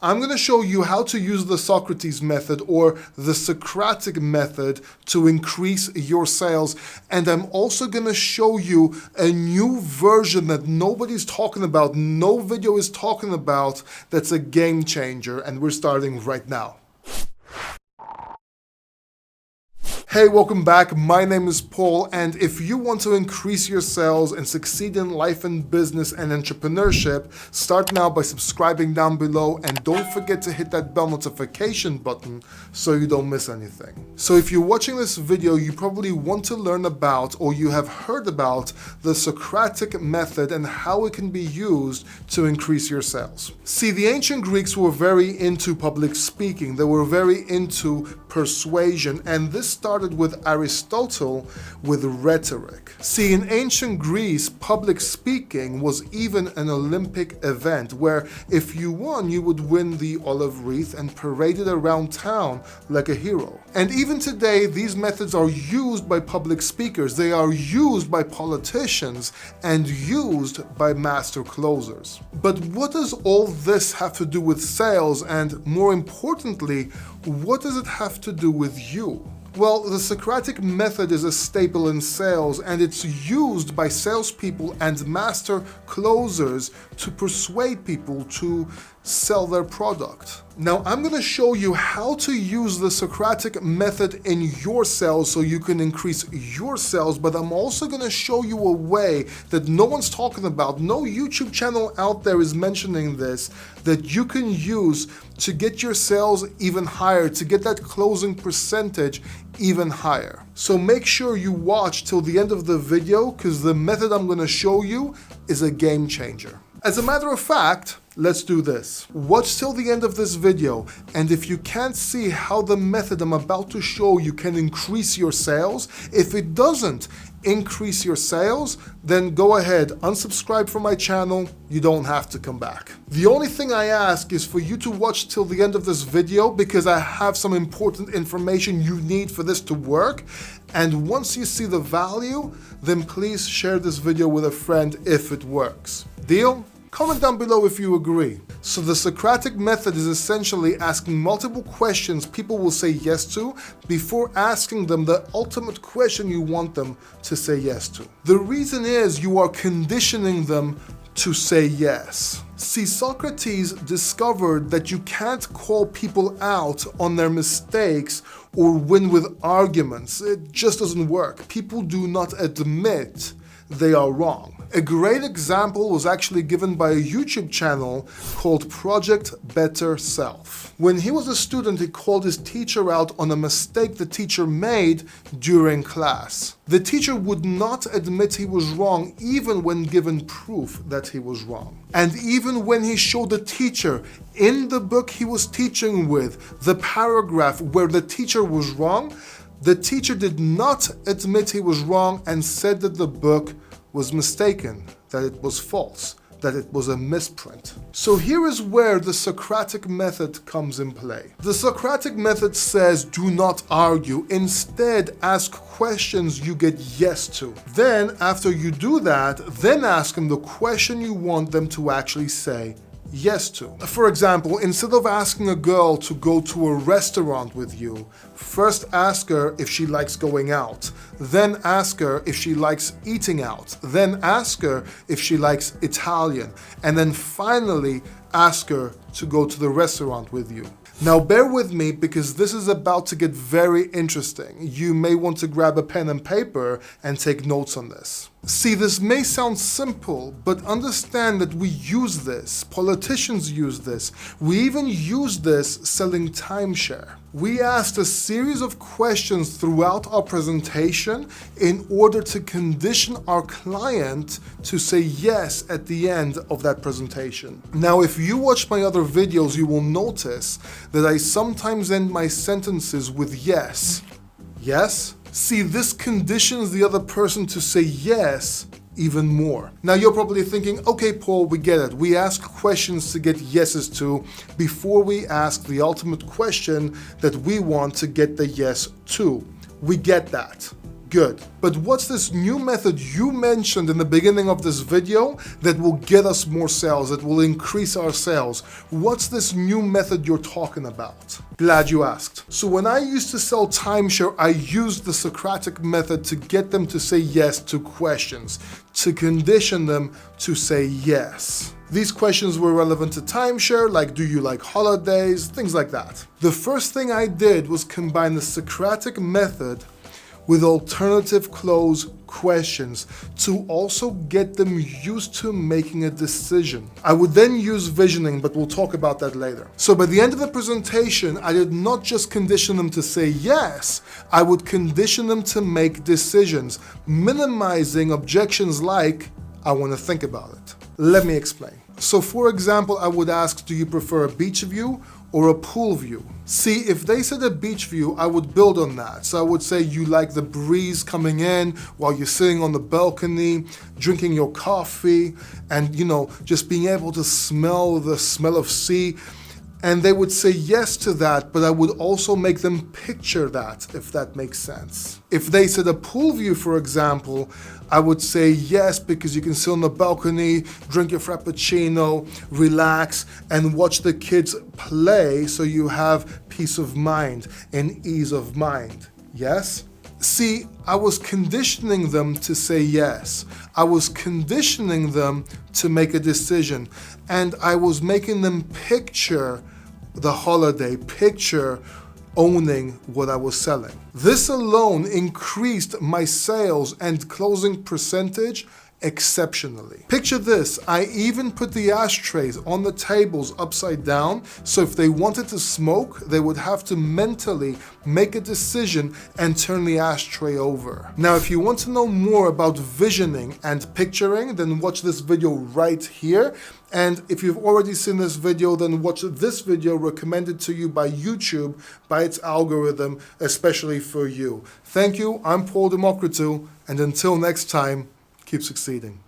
I'm going to show you how to use the Socrates method or the Socratic method to increase your sales. And I'm also going to show you a new version that nobody's talking about, no video is talking about, that's a game changer. And we're starting right now. Hey, welcome back. My name is Paul, and if you want to increase your sales and succeed in life and business and entrepreneurship, start now by subscribing down below, and don't forget to hit that bell notification button so you don't miss anything. So if you're watching this video, you probably want to learn about, or you have heard about, the Socratic method and how it can be used to increase your sales. See, the ancient Greeks were very into public speaking. They were very into persuasion, and this started with Aristotle with rhetoric. See, in ancient Greece, public speaking was even an Olympic event where if you won, you would win the olive wreath and parade it around town like a hero. And even today, these methods are used by public speakers. They are used by politicians and used by master closers. But what does all this have to do with sales? And more importantly, what does it have to do with you? Well, the Socratic method is a staple in sales, and it's used by salespeople and master closers to persuade people to sell their product. Now, I'm going to show you how to use the Socratic method in your sales so you can increase your sales, but I'm also going to show you a way that no one's talking about, no YouTube channel out there is mentioning this, that you can use to get your sales even higher, to get that closing percentage even higher. So make sure you watch till the end of the video, because the method I'm going to show you is a game changer. As a matter of fact, let's do this. Watch till the end of this video, and if you can't see how the method I'm about to show you can increase your sales, if it doesn't increase your sales, then go ahead, unsubscribe from my channel, you don't have to come back. The only thing I ask is for you to watch till the end of this video, because I have some important information you need for this to work, and once you see the value, then please share this video with a friend if it works. Deal? Comment down below if you agree. So the Socratic method is essentially asking multiple questions people will say yes to before asking them the ultimate question you want them to say yes to. The reason is you are conditioning them to say yes. See, Socrates discovered that you can't call people out on their mistakes or win with arguments. It just doesn't work. People do not admit they are wrong. A great example was actually given by a YouTube channel called Project Better Self. When he was a student, he called his teacher out on a mistake the teacher made during class. The teacher would not admit he was wrong even when given proof that he was wrong. And even when he showed the teacher in the book he was teaching with the paragraph where the teacher was wrong, the teacher did not admit he was wrong and said that the book was mistaken, that it was false, that it was a misprint. So here is where the Socratic method comes in play. The Socratic method says do not argue. Instead, ask questions you get yes to. Then, after you do that, then ask them the question you want them to actually say yes to. For example, instead of asking a girl to go to a restaurant with you, first ask her if she likes going out, then ask her if she likes eating out, then ask her if she likes Italian, and then finally ask her to go to the restaurant with you. Now bear with me, because this is about to get very interesting. You may want to grab a pen and paper and take notes on this. See, this may sound simple, but understand that we use this. Politicians use this. We even use this selling timeshare. We asked a series of questions throughout our presentation in order to condition our client to say yes at the end of that presentation. Now, if you watch my other videos, you will notice that I sometimes end my sentences with yes. Yes? See, this conditions the other person to say yes even more. Now you're probably thinking, okay, Paul, we get it. We ask questions to get yeses to before we ask the ultimate question that we want to get the yes to. We get that. Good. But what's this new method you mentioned in the beginning of this video that will get us more sales, that will increase our sales? What's this new method you're talking about? Glad you asked. So when I used to sell timeshare, I used the Socratic method to get them to say yes to questions, to condition them to say yes. These questions were relevant to timeshare, like do you like holidays, things like that. The first thing I did was combine the Socratic method with alternative close questions to also get them used to making a decision. I would then use visioning, but we'll talk about that later. So by the end of the presentation, I did not just condition them to say yes, I would condition them to make decisions, minimizing objections like, I want to think about it. Let me explain. So for example, I would ask, do you prefer a beach view or a pool view? See, if they said a beach view, I would build on that. So I would say you like the breeze coming in while you're sitting on the balcony, drinking your coffee, and just being able to smell the smell of sea. And they would say yes to that, but I would also make them picture that, if that makes sense. If they said a pool view, for example, I would say yes because you can sit on the balcony, drink your frappuccino, relax, and watch the kids play so you have peace of mind and ease of mind. Yes? See, I was conditioning them to say yes. I was conditioning them to make a decision. And I was making them picture the holiday, picture owning what I was selling. This alone increased my sales and closing percentage exceptionally. Picture this, I even put the ashtrays on the tables upside down, so if they wanted to smoke, they would have to mentally make a decision and turn the ashtray over. Now, if you want to know more about visioning and picturing, then watch this video right here. And if you've already seen this video, then watch this video recommended to you by YouTube, by its algorithm, especially for you. Thank you, I'm Paul Democritou, and until next time, keep succeeding.